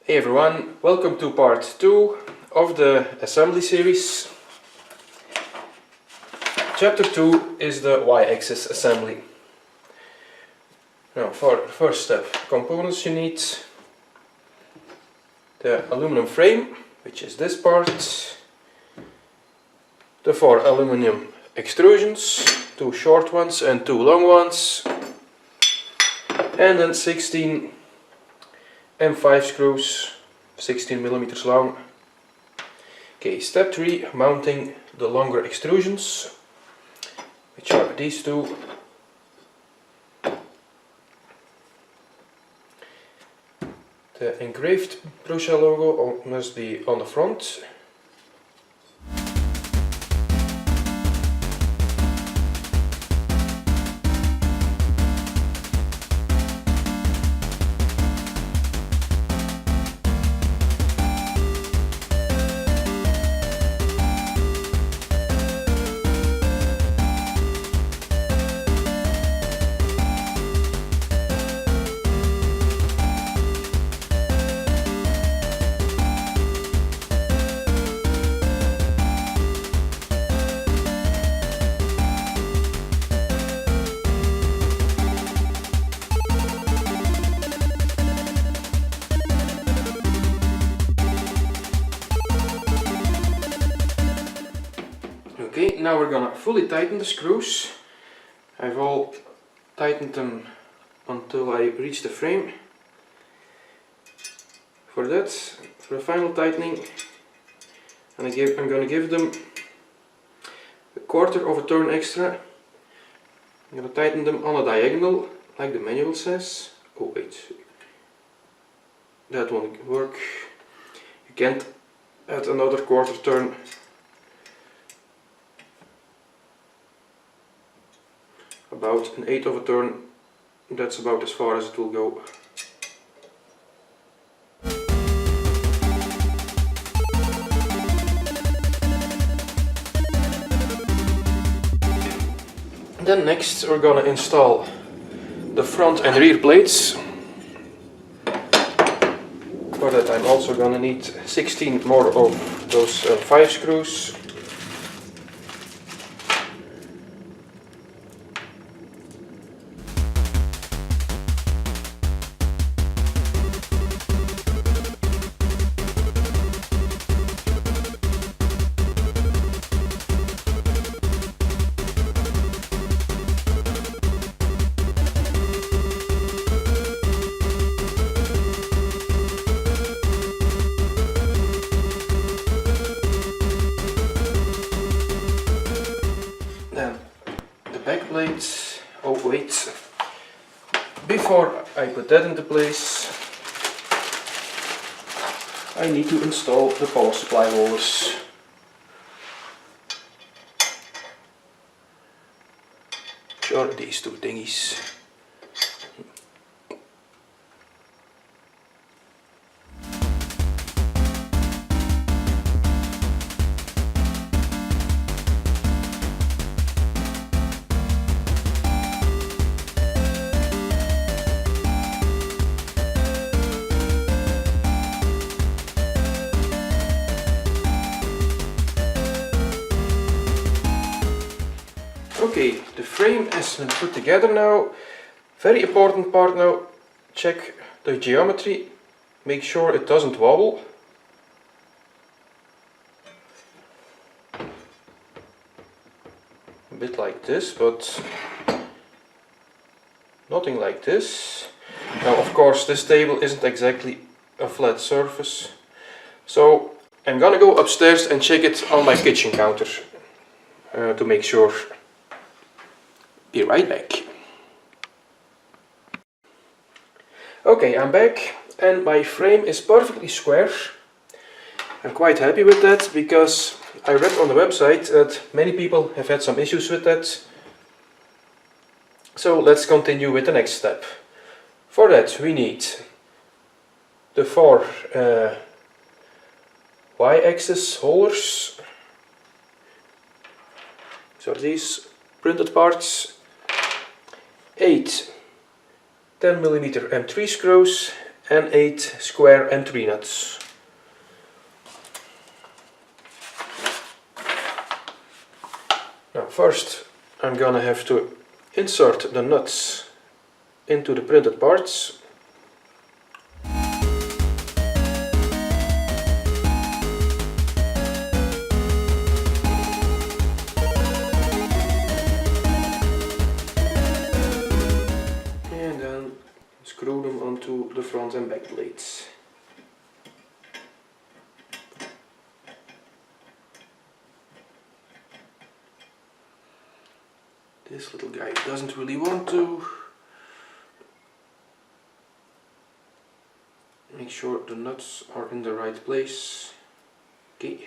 Hey everyone, welcome to part 2 of the assembly series. Chapter 2 is the Y-axis assembly. Now for the first step, components you need: the aluminum frame, which is this part, the 4 aluminum extrusions, 2 short ones and 2 long ones, and then 16 M5 screws, 16 millimeters long. Okay, step 3, mounting the longer extrusions, which are these two. The engraved Prusa logo must be on the front. Okay, now we're gonna fully tighten the screws. I've all tightened them until I reach the frame. For that, for the final tightening, I'm gonna give them a 1/4 of a turn extra. I'm gonna tighten them on a diagonal, like the manual says. Oh wait, that won't work. You can't add another 1/4 turn. About an 1/8 of a turn, that's about as far as it will go. Then next we're gonna install the front and rear plates. For that I'm also gonna need 16 more of those 5 screws. Back plates. Oh wait, before I put that into place, I need to install the power supply holders. Sure, these two thingies. Okay, the frame has been put together now. Very important part now, check the geometry, make sure it doesn't wobble. A bit like this, but nothing like this. Now of course this table isn't exactly a flat surface, so I'm gonna go upstairs and check it on my kitchen counter to make sure. Be right back. Okay, I'm back and my frame is perfectly square. I'm quite happy with that because I read on the website that many people have had some issues with that. So let's continue with the next step. For that we need the 4 Y-axis holders. So these printed parts. 8 10mm M3 screws and 8 square entry nuts. Now first I'm gonna have to insert the nuts into the printed parts. And then screw them onto the front and back plates. This little guy doesn't really want to. Make sure the nuts are in the right place. Okay.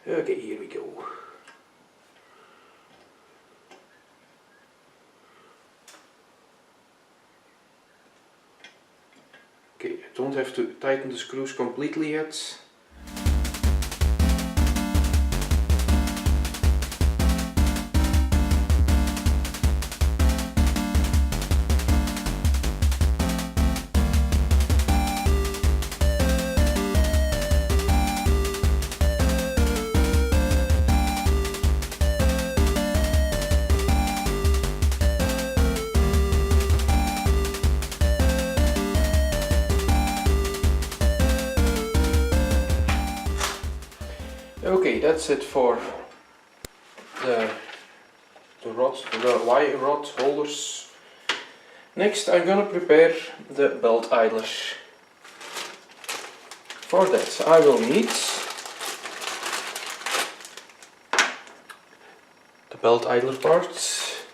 Okay, here we go. Okay, I don't have to tighten the screws completely yet. Okay, that's it for the Y rod holders. Next I'm gonna prepare the belt idler. For that I will need the belt idler parts,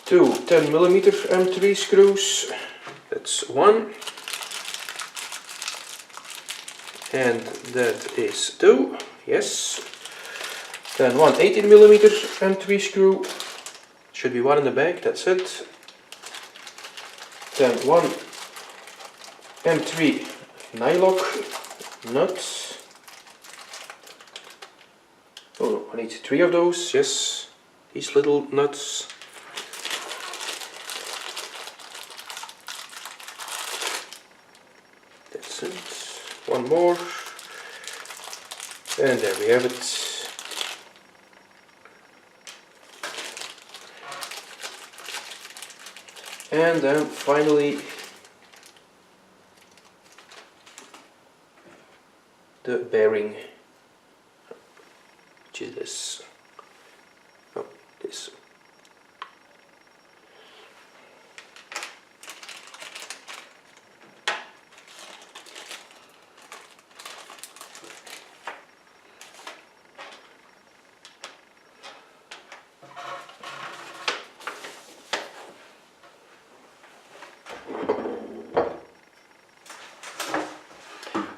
two 10mm M3 screws, that's one. And that is 2, yes. Then one 18mm M3 screw, should be one in the back, that's it. Then one M3 nylock nut. Oh no, I need 3 of those, yes. These little nuts. That's it. One more, and there we have it. And then finally the bearing, which is this. Oh, this.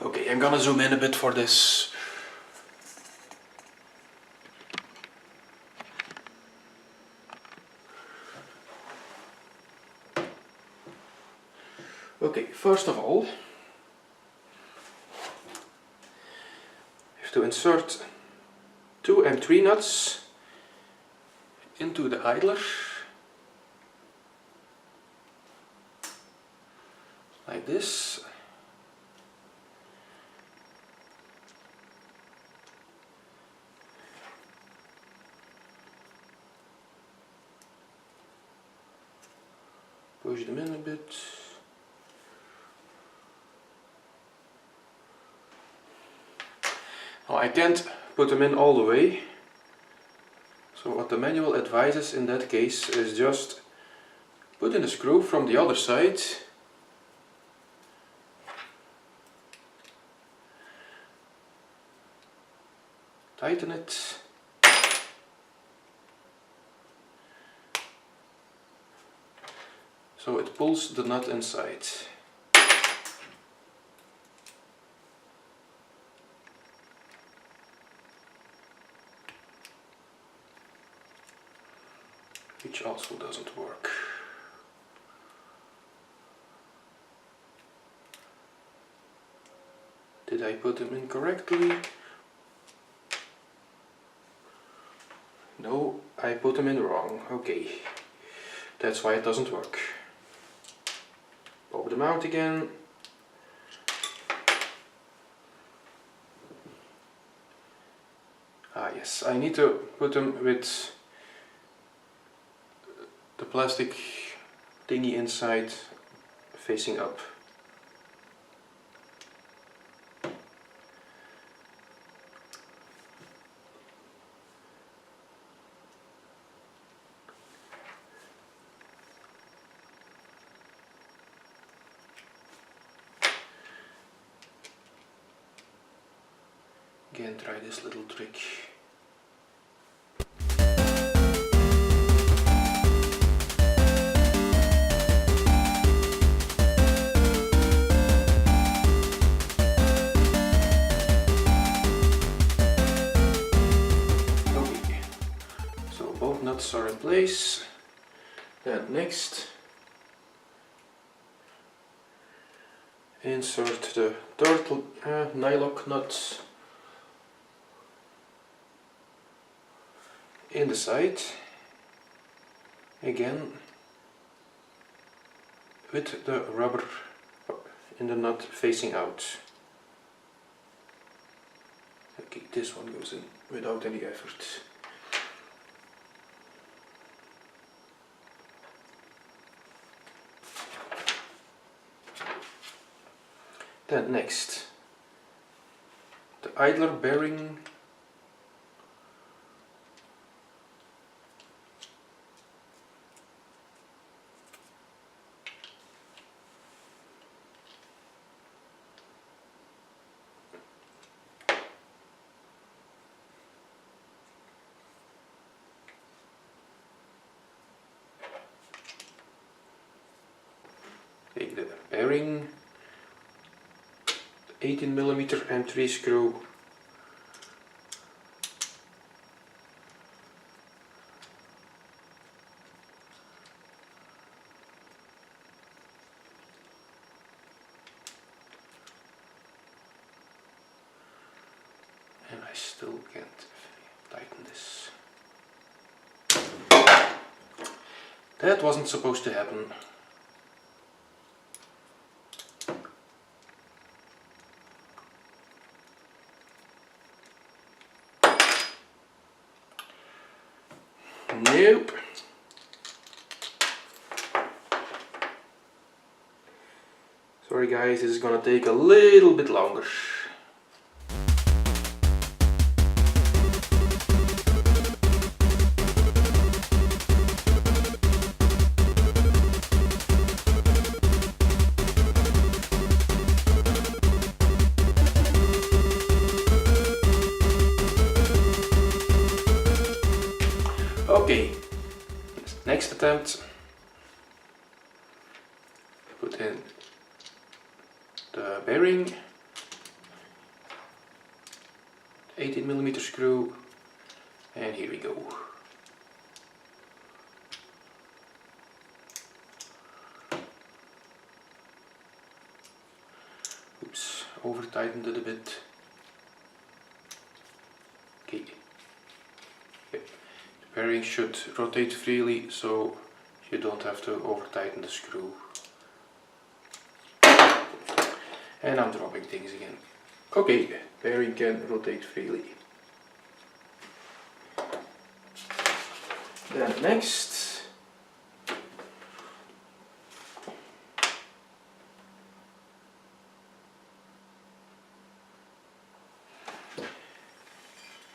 Okay, I'm gonna zoom in a bit for this. Okay, first of all, you have to insert 2 M3 nuts into the idler, like this. Push them in a bit. Now I can't put them in all the way, so what the manual advises in that case is just put in a screw from the other side, tighten it, so it pulls the nut inside. Which also doesn't work. Did I put them in correctly? I put them in wrong. Okay, that's why it doesn't work. Pop them out again. Ah yes, I need to put them with the plastic thingy inside facing up. Again, try this little trick. Okay, so both nuts are in place. Then next, insert the third nylock nut in the side, again with the rubber in the nut facing out. Okay, this one goes in without any effort. Then next, the idler bearing. Take the bearing, 18mm M3 screw, and I still can't tighten this. That wasn't supposed to happen. Nope. Sorry guys, this is gonna take a little bit longer. Okay, next attempt, put in the bearing, 18mm screw, and here we go. Oops, over tightened it a bit. Okay. The bearing should rotate freely, so you don't have to over tighten the screw. And I'm dropping things again. Okay, bearing can rotate freely. Then next,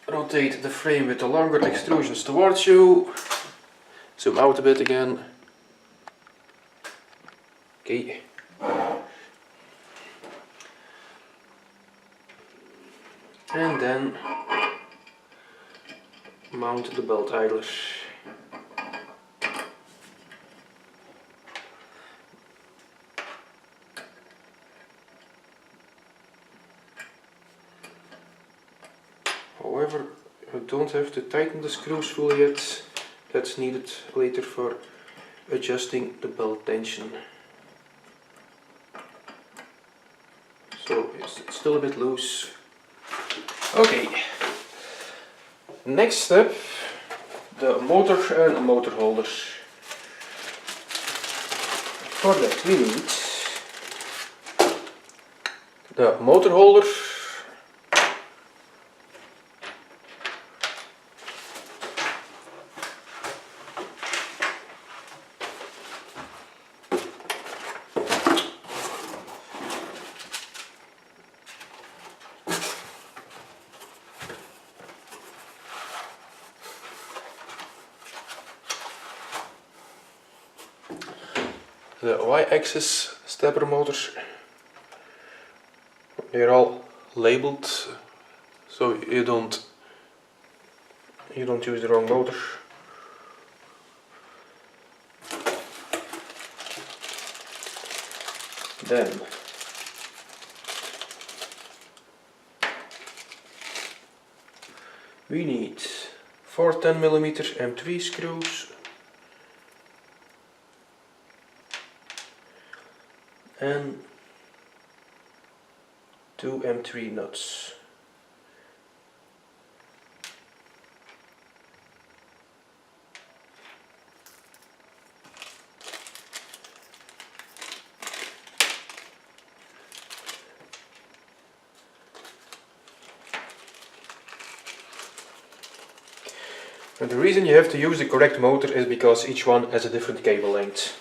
rotate the frame with the longer extrusions towards you. Zoom out a bit again. Okay. And then mount the belt idler. However, you don't have to tighten the screws fully yet. That's needed later for adjusting the belt tension. So it's still a bit loose. Okay. Next step, the motor and motor holders. For that we need the motor holder, the Y-axis stepper motors. They're all labeled, so you don't use the wrong motor. Then we need 4 10mm M3 screws and 2 M3 nuts. And the reason you have to use the correct motor is because each one has a different cable length.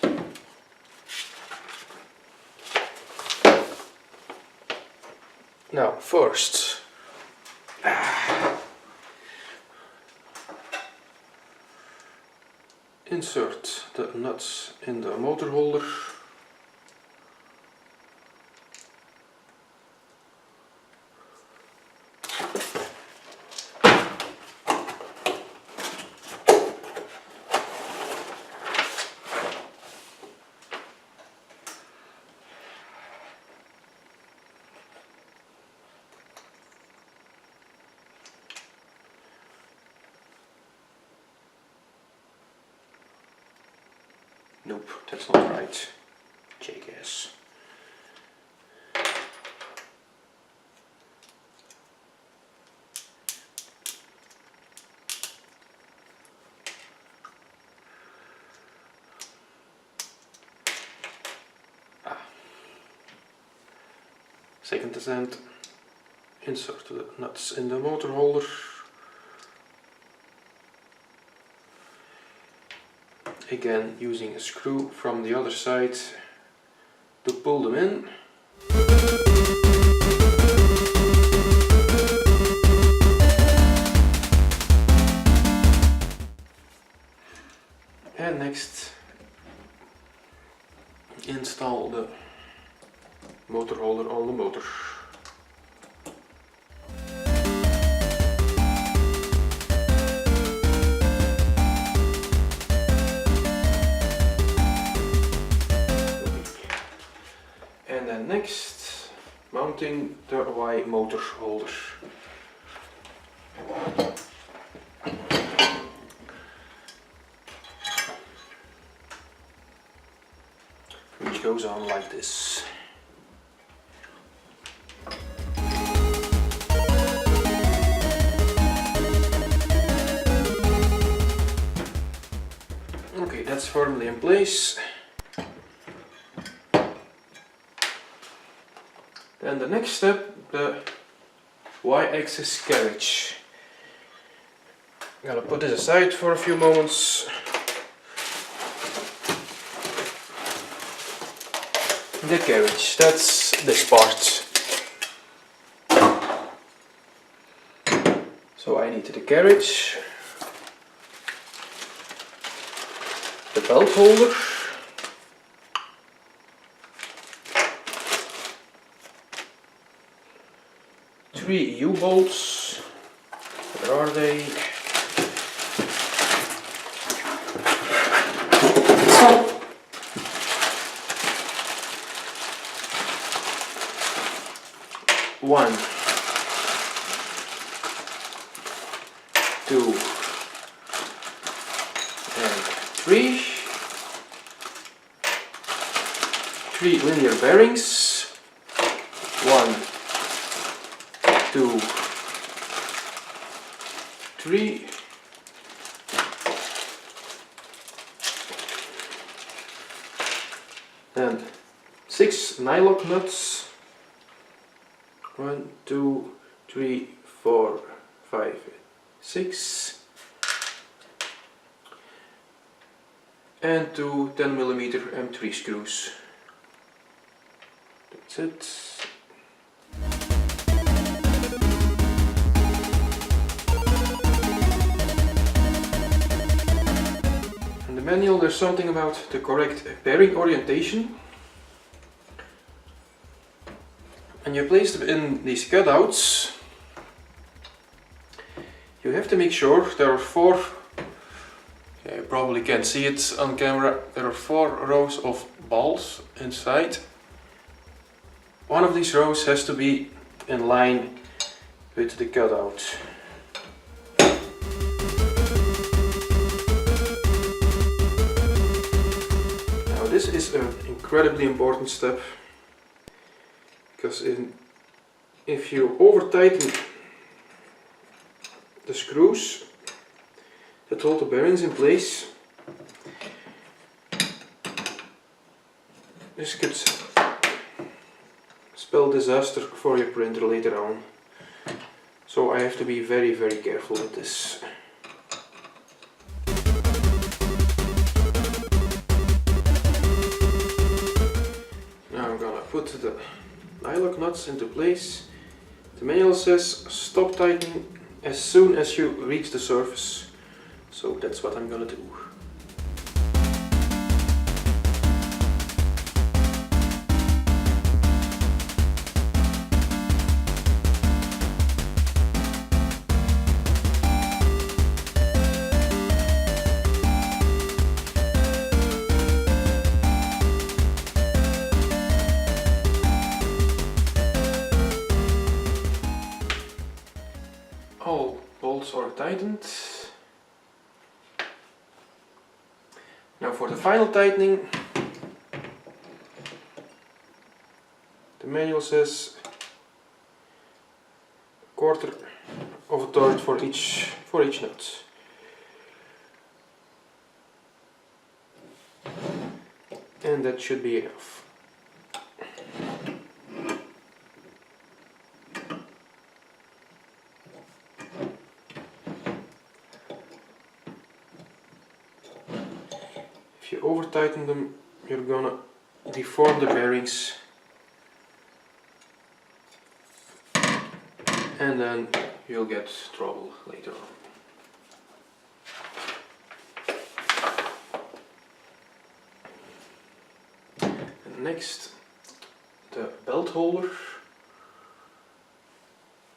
Now first, insert the nuts in the motor holder. Nope, that's not right. Jackass. Second ascent. Insert the nuts in the motor holder. Again, using a screw from the other side to pull them in. And next, install the motor holder on the motor. And then next, mounting the Y motor holder. Which goes on like this. Okay, that's firmly in place. Then the next step, the Y-axis carriage. I'm gonna put this aside for a few moments. The carriage, that's this part. So I need the carriage, the belt holder, three U-bolts. Where are they? One, two, and three. Three linear bearings. 1, 2, 3, and 6 nylock nuts. 1, 2, 3, 4, 5, 6. And 2 10mm M3 screws. That's it. In the manual there's something about the correct bearing orientation. And you place them in these cutouts. You have to make sure there are 4, you probably can't see it on camera, there are 4 rows of balls inside. One of these rows has to be in line with the cutout. Now this is an incredibly important step, because if you over tighten the screws that hold the bearings in place, this could spell disaster for your printer later on. So I have to be very, very careful with this. Now I'm gonna put the nylock nuts into place. The manual says stop tightening as soon as you reach the surface. So that's what I'm gonna do. All bolts are tightened. Now for the final tightening, the manual says 1/4 of a third for each nut. And that should be enough. If you over tighten them, you're gonna deform the bearings, and then you'll get trouble later on. And next, the belt holder.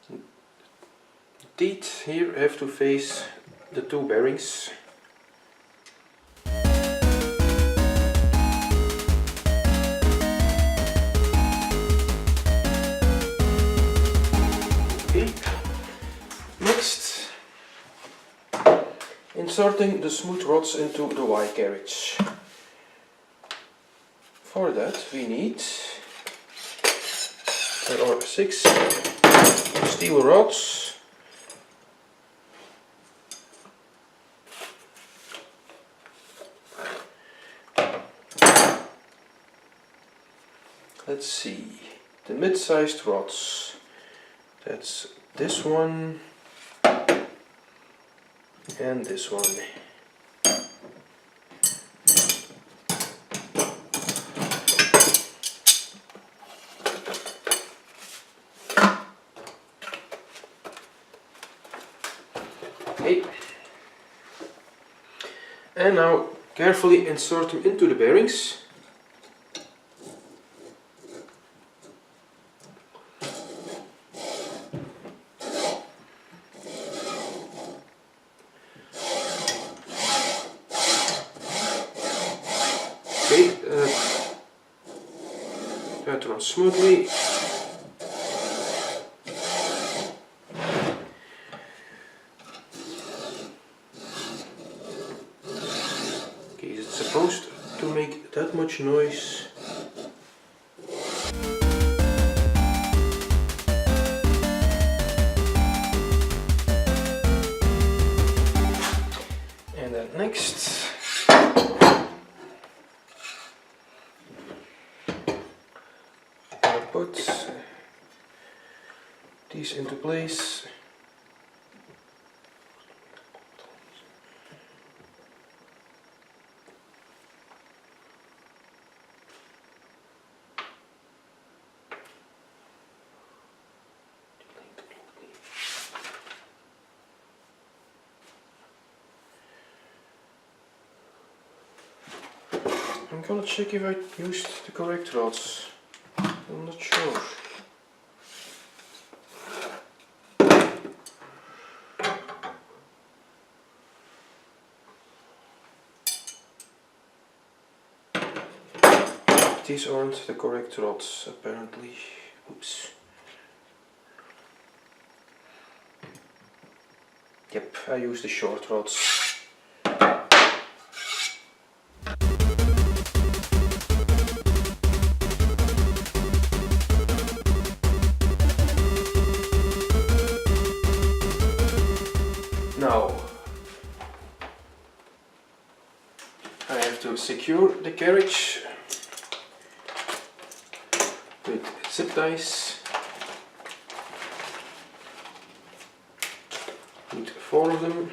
The teeth here have to face the 2 bearings. Next, inserting the smooth rods into the Y carriage. For that we need, there are 6 steel rods. Let's see, the mid-sized rods, that's this one and this one. Okay. And now carefully insert them into the bearings. Okay, that runs smoothly. Okay, is it supposed to make that much noise? And then next, put these into place. I'm gonna check if I used the correct rods. I'm not sure. These aren't the correct rods, apparently. Oops. Yep, I used the short rods. Now, I have to secure the carriage with zip ties. Need 4 of them.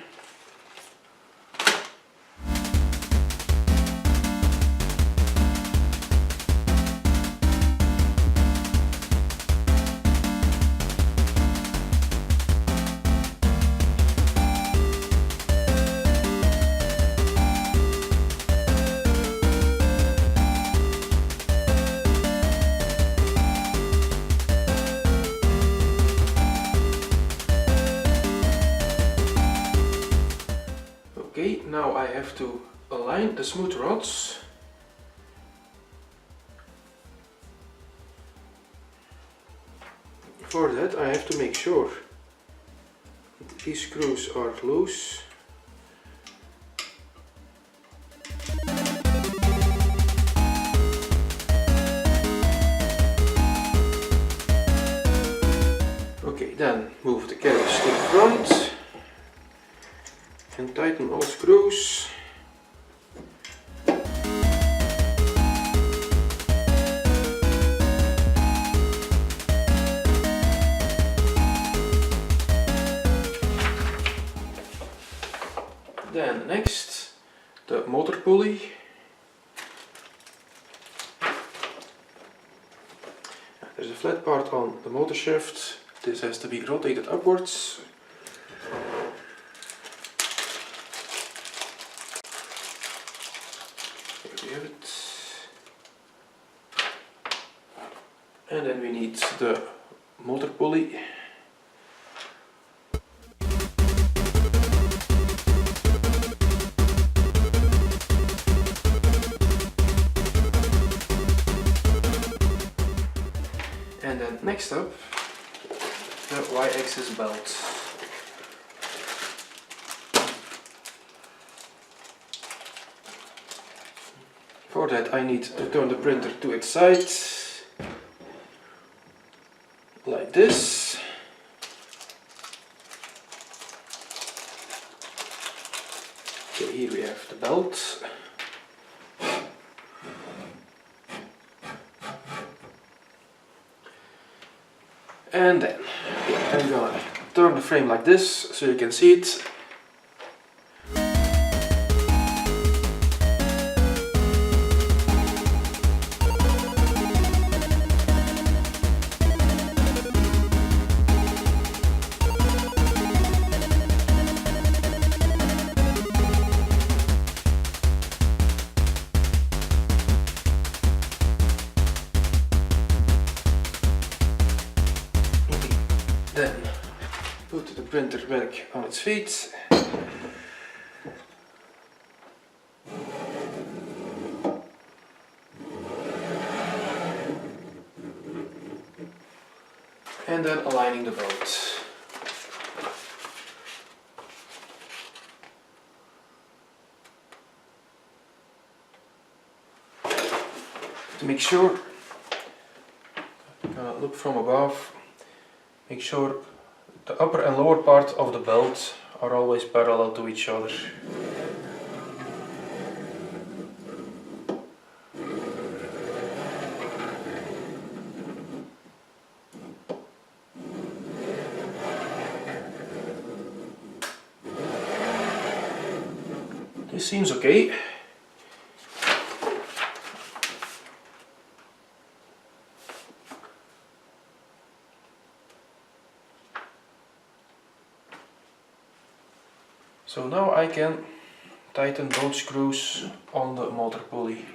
Okay, now I have to align the smooth rods. For that I have to make sure these screws are loose. Okay, then move the carriage to the front and tighten all screws. Then next, the motor pulley. There's a flat part on the motor shaft. This has to be rotated upwards. Here we have it. And then we need the motor pulley. And then next up, the Y-axis belt. For that I need to turn the printer to its side, like this. Okay, here we have the belt. And then I'm gonna turn the frame like this so you can see it. Then put the printer back on its feet. And then aligning the belt. To make sure, I'm gonna look from above. Make sure the upper and lower part of the belt are always parallel to each other. This seems okay. So now I can tighten both screws on the motor pulley.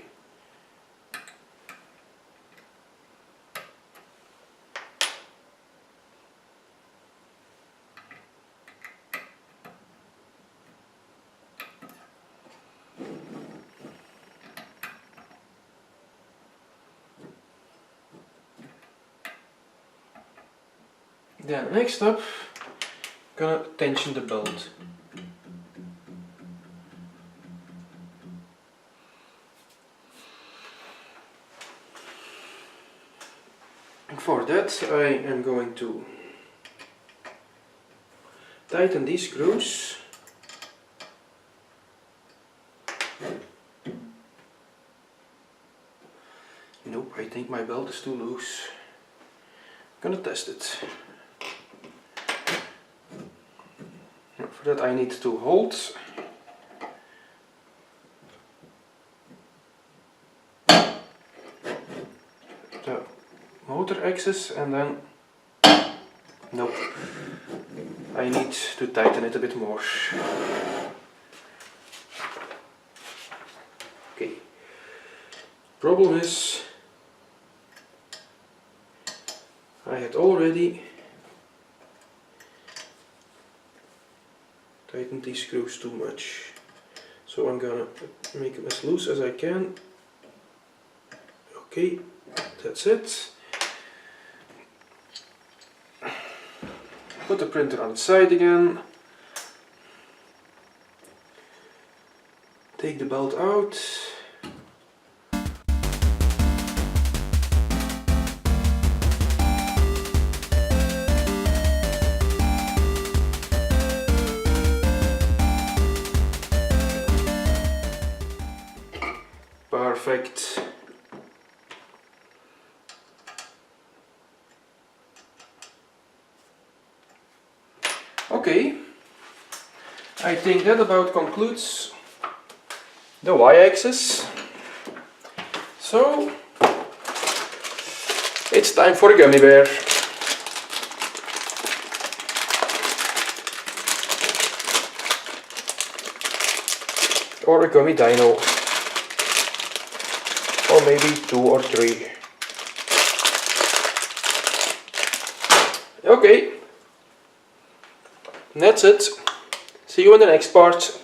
Then next up, I'm gonna tension the belt. And for that I am going to tighten these screws. Nope, I think my belt is too loose. I'm gonna test it. For that I need to hold the motor axis and then, nope, I need to tighten it a bit more. Okay, problem is I had already tightened these screws too much, so I'm gonna make them as loose as I can. Okay, that's it. Put the printer on its side again. Take the belt out. Perfect. Okay, I think that about concludes the y-axis. So it's time for a gummy bear. Or a gummy dino. Or maybe 2 or 3. Okay, that's it. See you in the next part.